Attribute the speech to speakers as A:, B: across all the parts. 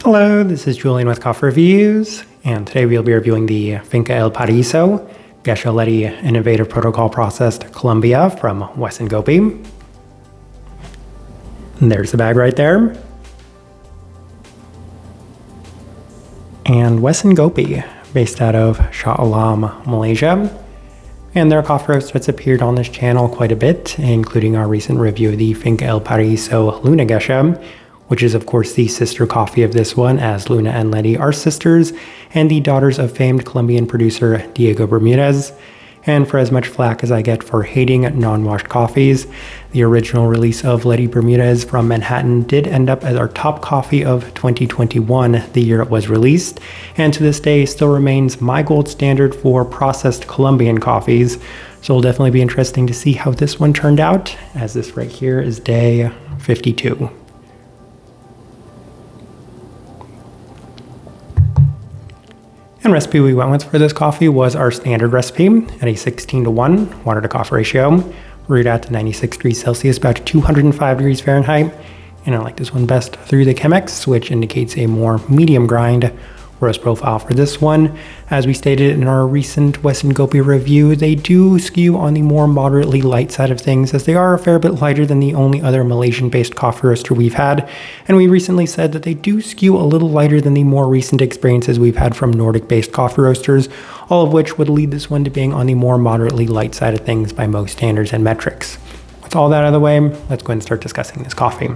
A: Hello, this is Julian with Coffee Reviews, and today we'll be reviewing the Finca El Paraiso Geisha Letty Innovative Protocol Processed Colombia from Wes Ngopi. And there's the bag right there. And Wes Ngopi, based out of Shah, Malaysia. And there are coffee roasts that's appeared on this channel quite a bit, including our recent review of the Finca El Paraiso Luna Geisha, which is of course the sister coffee of this one, as Luna and Letty are sisters and the daughters of famed Colombian producer Diego Bermudez. And for as much flack as I get for hating non-washed coffees, the original release of Letty Bermudez from Manhattan did end up as our top coffee of 2021, the year it was released, and to this day still remains my gold standard for processed Colombian coffees. So it'll definitely be interesting to see how this one turned out, as this right here is day 52. And recipe we went with for this coffee was our standard recipe at a 16:1 water to coffee ratio, brewed at 96 degrees Celsius, about 205 degrees Fahrenheit. And I like this one best through the Chemex, which indicates a more medium grind roast profile for this one. As we stated in our recent Wes Ngopi review, they do skew on the more moderately light side of things, as they are a fair bit lighter than the only other Malaysian-based coffee roaster we've had. And we recently said that they do skew a little lighter than the more recent experiences we've had from Nordic-based coffee roasters, all of which would lead this one to being on the more moderately light side of things by most standards and metrics. With all that out of the way, let's go ahead and start discussing this coffee.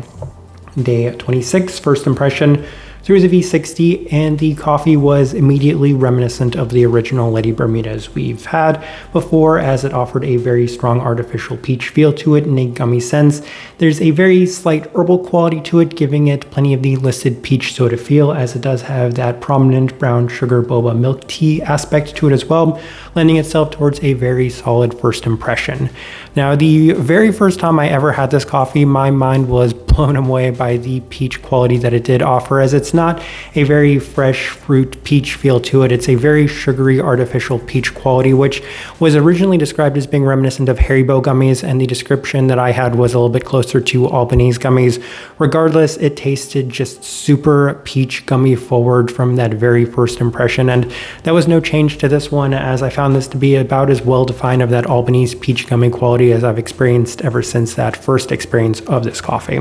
A: Day 26, first impression. Through the V60, and the coffee was immediately reminiscent of the original Letty Bermudez we've had before, as it offered a very strong artificial peach feel to it in a gummy sense. There's a very slight herbal quality to it, giving it plenty of the listed peach soda feel, as it does have that prominent brown sugar boba milk tea aspect to it as well, lending itself towards a very solid first impression. Now, the very first time I ever had this coffee, my mind was blown away by the peach quality that it did offer, as it's not a very fresh fruit peach feel to it. It's a very sugary artificial peach quality, which was originally described as being reminiscent of Haribo gummies, and the description that I had was a little bit closer to Albanese gummies. Regardless, it tasted just super peach gummy forward from that very first impression, and that was no change to this one, as I found this to be about as well defined of that Albanese peach gummy quality as I've experienced ever since that first experience of this coffee.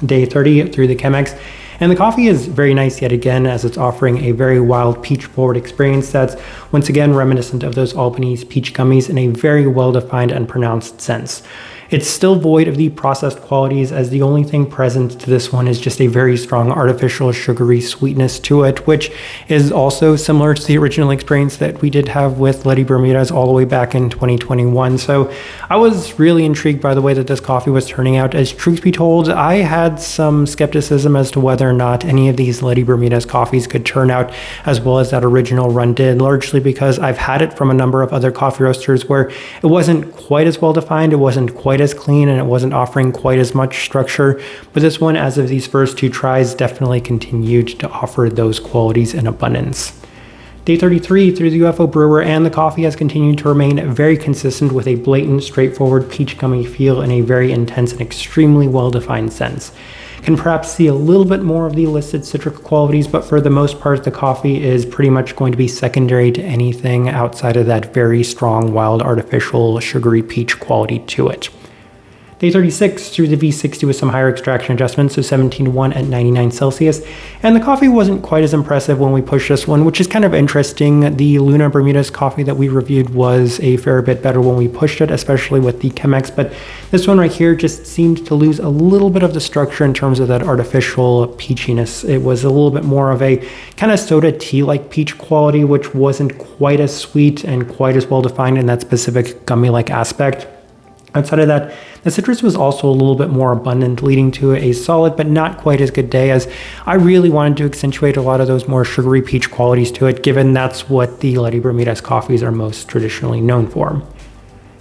A: Day 30 through the Chemex, and the coffee is very nice yet again, as it's offering a very wild peach forward experience that's once again reminiscent of those Albanese peach gummies in a very well defined and pronounced sense. It's still void of the processed qualities, as the only thing present to this one is just a very strong artificial sugary sweetness to it, which is also similar to the original experience that we did have with Letty Bermudez all the way back in 2021. So I was really intrigued by the way that this coffee was turning out, as truth be told, I had some skepticism as to whether or not any of these Letty Bermudez coffees could turn out as well as that original run did, largely because I've had it from a number of other coffee roasters where it wasn't quite as well defined, it wasn't quite as clean, and it wasn't offering quite as much structure. But this one, as of these first two tries, definitely continued to offer those qualities in abundance. Day 33 through the UFO brewer, and the coffee has continued to remain very consistent with a blatant, straightforward peach gummy feel in a very intense and extremely well-defined sense. Can perhaps see a little bit more of the listed citric qualities, but for the most part, the coffee is pretty much going to be secondary to anything outside of that very strong, wild, artificial, sugary peach quality to it. Day 36 through the V60 with some higher extraction adjustments, so 17:1 at 99 Celsius. And the coffee wasn't quite as impressive when we pushed this one, which is kind of interesting. The Luna Bermudez coffee that we reviewed was a fair bit better when we pushed it, especially with the Chemex. But this one right here just seemed to lose a little bit of the structure in terms of that artificial peachiness. It was a little bit more of a kind of soda tea-like peach quality, which wasn't quite as sweet and quite as well defined in that specific gummy-like aspect. Outside of that, the citrus was also a little bit more abundant, leading to a solid but not quite as good day, as I really wanted to accentuate a lot of those more sugary peach qualities to it, given that's what the Letty Bermudez coffees are most traditionally known for.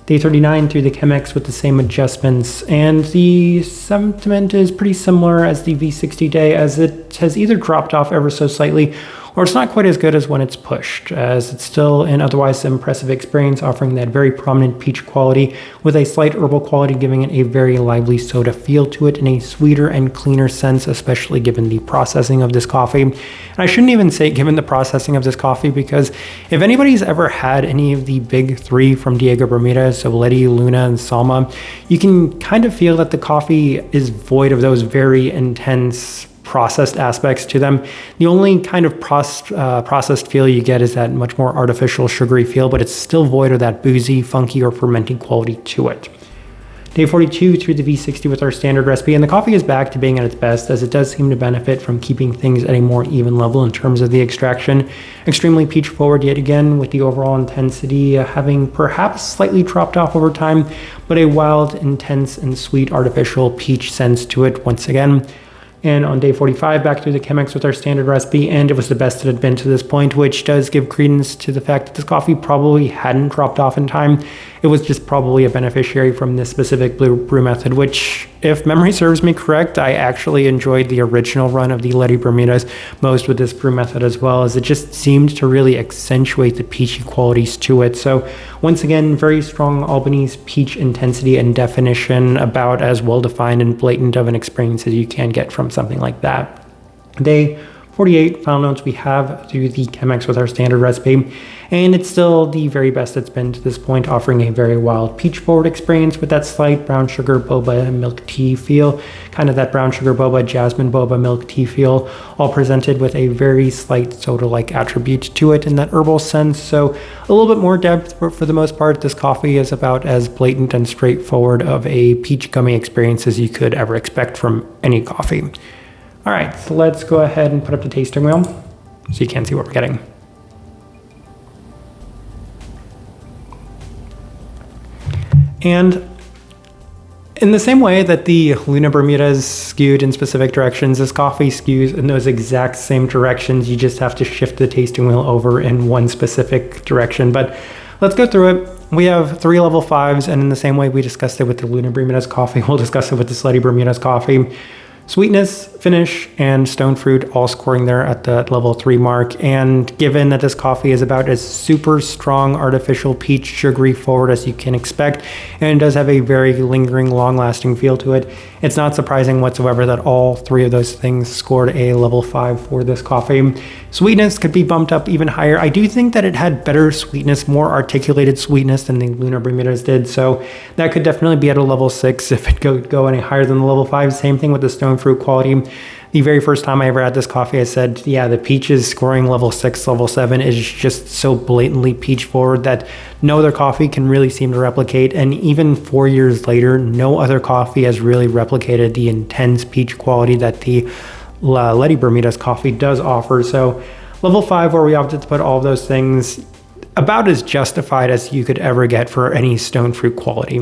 A: Day 39 through the Chemex with the same adjustments, and the sentiment is pretty similar as the V60 day, as it it has either dropped off ever so slightly, or it's not quite as good as when it's pushed, as it's still an otherwise impressive experience, offering that very prominent peach quality with a slight herbal quality, giving it a very lively soda feel to it in a sweeter and cleaner sense, especially given the processing of this coffee. And I shouldn't even say given the processing of this coffee, because if anybody's ever had any of the big three from Diego Bermudez, so Letty, Luna, and Salma, you can kind of feel that the coffee is void of those very intense processed aspects to them. The only kind of processed feel you get is that much more artificial sugary feel, but it's still void of that boozy, funky, or fermenting quality to it. Day 42 through the V60 with our standard recipe, and the coffee is back to being at its best, as it does seem to benefit from keeping things at a more even level in terms of the extraction. Extremely peach forward yet again, with the overall intensity having perhaps slightly dropped off over time, but a wild, intense, and sweet artificial peach sense to it once again. And on day 45, back through the Chemex with our standard recipe, and it was the best it had been to this point, which does give credence to the fact that this coffee probably hadn't dropped off in time. It was just probably a beneficiary from this specific brew method, which, if memory serves me correct, I actually enjoyed the original run of the Letty Bermudez most with this brew method, as well, as it just seemed to really accentuate the peachy qualities to it. So once again, very strong Albanese peach intensity and definition, about as well defined and blatant of an experience as you can get from something like that. Day 48, final notes we have through the Chemex with our standard recipe, and it's still the very best it's been to this point, offering a very wild peach forward experience with that slight brown sugar boba milk tea feel, kind of that brown sugar boba, jasmine boba milk tea feel, all presented with a very slight soda-like attribute to it in that herbal sense. So a little bit more depth, but for the most part, this coffee is about as blatant and straightforward of a peach gummy experience as you could ever expect from any coffee. All right, so let's go ahead and put up the tasting wheel so you can see what we're getting. And in the same way that the Luna Bermudez skewed in specific directions, this coffee skews in those exact same directions. You just have to shift the tasting wheel over in one specific direction. But let's go through it. We have 3 level 5s, and in the same way we discussed it with the Luna Bermudez coffee, we'll discuss it with the Letty Bermudez coffee. Sweetness, finish, and stone fruit all scoring there at the level 3 mark. And given that this coffee is about as super strong artificial peach sugary forward as you can expect, and it does have a very lingering, long-lasting feel to it, it's not surprising whatsoever that all 3 of those things scored a level 5 for this coffee. Sweetness could be bumped up even higher. I do think that it had better sweetness, more articulated sweetness than the Luna Bermudez did, so that could definitely be at a level 6 if it could go any higher than the level 5. Same thing with the stone fruit quality. The very first time I ever had this coffee, I said, yeah, the peaches scoring level 6, level 7 is just so blatantly peach forward that no other coffee can really seem to replicate. And even 4 years later, no other coffee has really replicated the intense peach quality that the Letty Bermudez coffee does offer. So level 5, where we opted to put all of those things, about as justified as you could ever get for any stone fruit quality.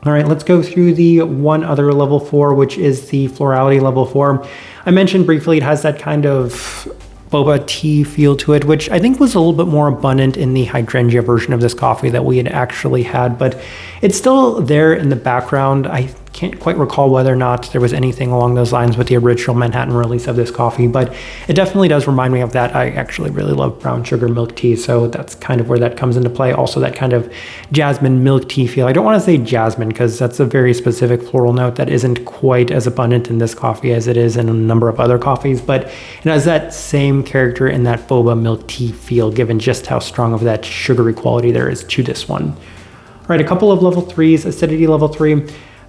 A: All right, let's go through the one other level 4, which is the florality level 4. I mentioned briefly it has that kind of boba tea feel to it, which I think was a little bit more abundant in the hydrangea version of this coffee that we had actually had, but it's still there in the background. I can't quite recall whether or not there was anything along those lines with the original Manhattan release of this coffee, but it definitely does remind me of that. I actually really love brown sugar milk tea, so that's kind of where that comes into play. Also that kind of jasmine milk tea feel. I don't want to say jasmine because that's a very specific floral note that isn't quite as abundant in this coffee as it is in a number of other coffees, but it has that same character in that boba milk tea feel, given just how strong of that sugary quality there is to this one. All right, a couple of level 3s, acidity level 3.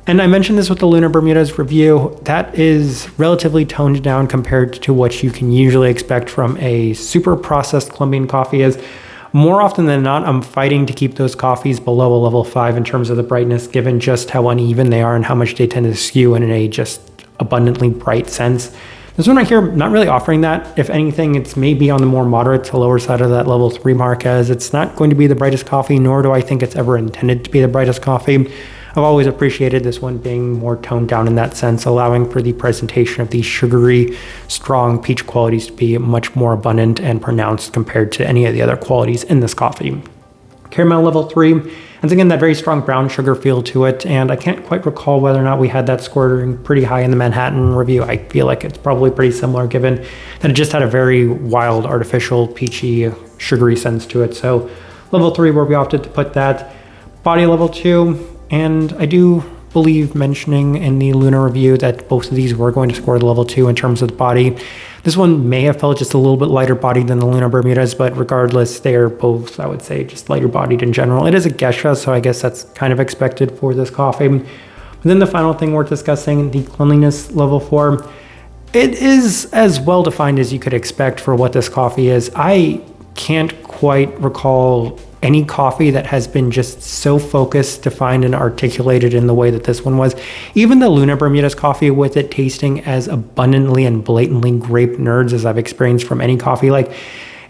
A: And I mentioned this with the Luna Bermudez review, that is relatively toned down compared to what you can usually expect from a super processed Colombian coffee. Is more often than not, I'm fighting to keep those coffees below a level 5 in terms of the brightness, given just how uneven they are and how much they tend to skew in a just abundantly bright sense. This one right here, not really offering that. If anything, it's maybe on the more moderate to lower side of that level 3 mark, as it's not going to be the brightest coffee, nor do I think it's ever intended to be the brightest coffee. I've always appreciated this one being more toned down in that sense, allowing for the presentation of these sugary, strong peach qualities to be much more abundant and pronounced compared to any of the other qualities in this coffee. Caramel level 3, and again, that very strong brown sugar feel to it, and I can't quite recall whether or not we had that scored pretty high in the Manhattan review. I feel like it's probably pretty similar given that it just had a very wild, artificial, peachy, sugary sense to it. So level 3 where we opted to put that. Body level 2, and I do believe mentioning in the Luna review that both of these were going to score the level 2 in terms of the body. This one may have felt just a little bit lighter bodied than the Luna Bermudas, but regardless, they are both, I would say, just lighter bodied in general. It is a Geisha, so I guess that's kind of expected for this coffee. But then the final thing we're discussing, the cleanliness level 4. It is as well defined as you could expect for what this coffee is. I can't quite recall any coffee that has been just so focused, defined, and articulated in the way that this one was. Even the Luna Bermudas coffee, with it tasting as abundantly and blatantly grape nerds as I've experienced from any coffee, like,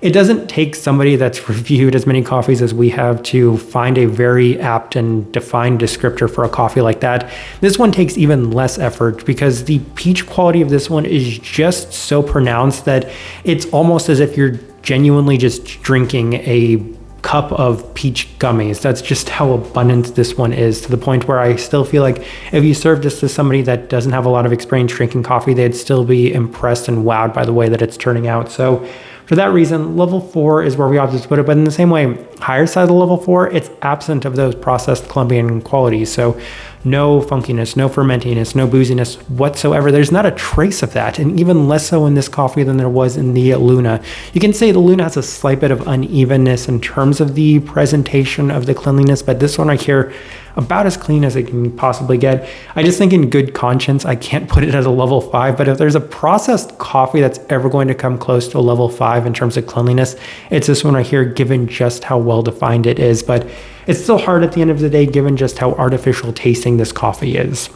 A: it doesn't take somebody that's reviewed as many coffees as we have to find a very apt and defined descriptor for a coffee like that. This one takes even less effort because the peach quality of this one is just so pronounced that it's almost as if you're genuinely just drinking a cup of peach gummies. That's just how abundant this one is, to the point where I still feel like if you served this to somebody that doesn't have a lot of experience drinking coffee, they'd still be impressed and wowed by the way that it's turning out. So for that reason, level 4 is where we opted to put it. But in the same way, higher side of the level 4, it's absent of those processed Colombian qualities. So no funkiness, no fermentiness, no booziness whatsoever. There's not a trace of that, and even less so in this coffee than there was in the Luna. You can say the Luna has a slight bit of unevenness in terms of the presentation of the cleanliness, but this one right here, about as clean as it can possibly get. I just think in good conscience, I can't put it as a level 5, but if there's a processed coffee that's ever going to come close to a level 5 in terms of cleanliness, it's this one right here, given just how well defined it is. But it's still hard at the end of the day, given just how artificial tasting this coffee is.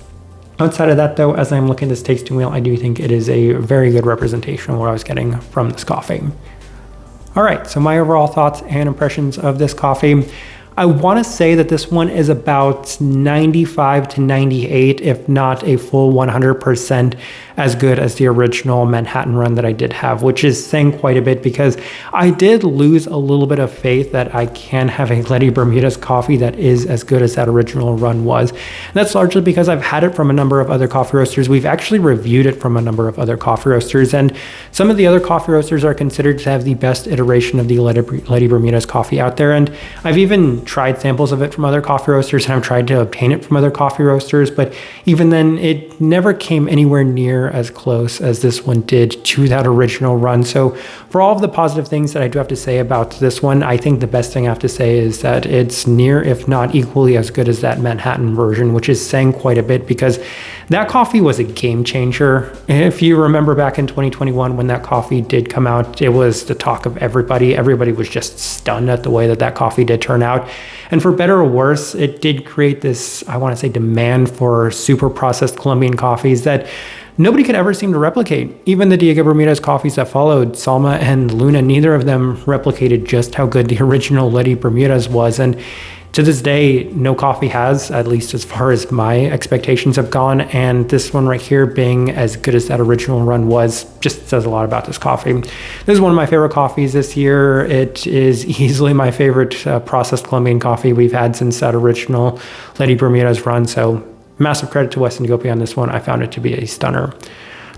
A: Outside of that, though, as I'm looking at this tasting wheel, I do think it is a very good representation of what I was getting from this coffee. All right, so my overall thoughts and impressions of this coffee. I want to say that this one is about 95 to 98, if not a full 100% as good as the original Manhattan run that I did have, which is saying quite a bit because I did lose a little bit of faith that I can have a Letty Bermudas coffee that is as good as that original run was. And that's largely because I've had it from a number of other coffee roasters. We've actually reviewed it from a number of other coffee roasters, and some of the other coffee roasters are considered to have the best iteration of the Letty Bermudas coffee out there. And I've even tried samples of it from other coffee roasters, and I've tried to obtain it from other coffee roasters, but even then it never came anywhere near as close as this one did to that original run. So for all of the positive things that I do have to say about this one, I think the best thing I have to say is that it's near, if not equally as good as that Manhattan version, which is saying quite a bit because that coffee was a game changer. If you remember back in 2021 when that coffee did come out, it was the talk of everybody. Everybody was just stunned at the way that that coffee did turn out. And for better or worse, it did create this, I want to say, demand for super processed Colombian coffees that nobody could ever seem to replicate. Even the Diego Bermudez coffees that followed, Salma and Luna, neither of them replicated just how good the original Letty Bermudez was. And to this day, no coffee has, at least as far as my expectations have gone. And this one right here being as good as that original run was, just says a lot about this coffee. This is one of my favorite coffees this year. It is easily my favorite processed Colombian coffee we've had since that original Letty Bermudez run. So massive credit to Wes Ngopi on this one. I found it to be a stunner.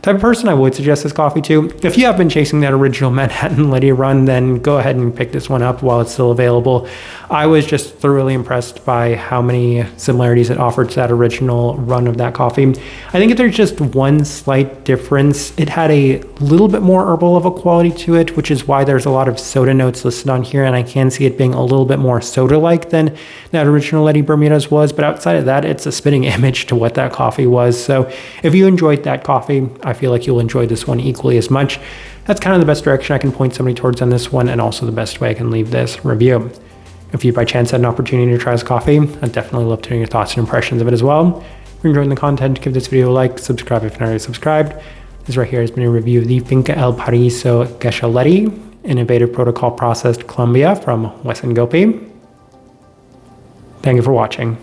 A: Type of person I would suggest this coffee to. If you have been chasing that original Manhattan Letty run, then go ahead and pick this one up while it's still available. I was just thoroughly impressed by how many similarities it offered to that original run of that coffee. I think if there's just one slight difference, it had a little bit more herbal of a quality to it, which is why there's a lot of soda notes listed on here, and I can see it being a little bit more soda-like than that original Letty Bermudez was. But outside of that, it's a spitting image to what that coffee was. So if you enjoyed that coffee, I feel like you'll enjoy this one equally as much. That's kind of the best direction I can point somebody towards on this one, and also the best way I can leave this review. If you by chance had an opportunity to try this coffee, I'd definitely love to hear your thoughts and impressions of it as well. If you're enjoying the content, give this video a like, subscribe if you're not already subscribed. This right here has been a review of the Finca El Paraiso Geisha Letty, innovative protocol processed Colombia from Wes Ngopi. Thank you for watching.